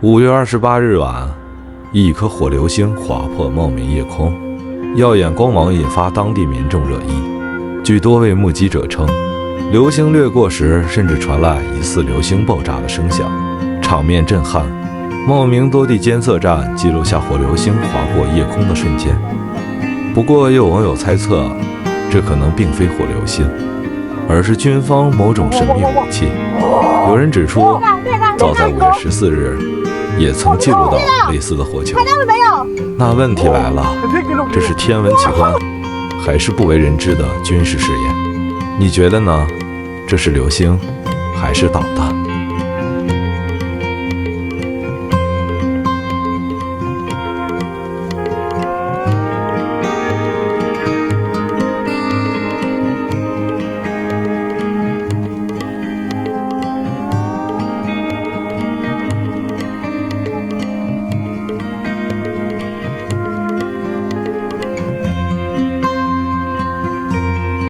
5月28日晚，一颗火流星划破茂名夜空，耀眼光芒引发当地民众热议。据多位目击者称，流星掠过时甚至传来疑似流星爆炸的声响，场面震撼。茂名多地监测站记录下火流星划过夜空的瞬间。不过，也有网友猜测，这可能并非火流星，而是军方某种神秘武器。有人指出，早在5月14日，也曾记录到类似的火球。那问题来了，这是天文奇观，还是不为人知的军事试验？你觉得呢？这是流星，还是导弹？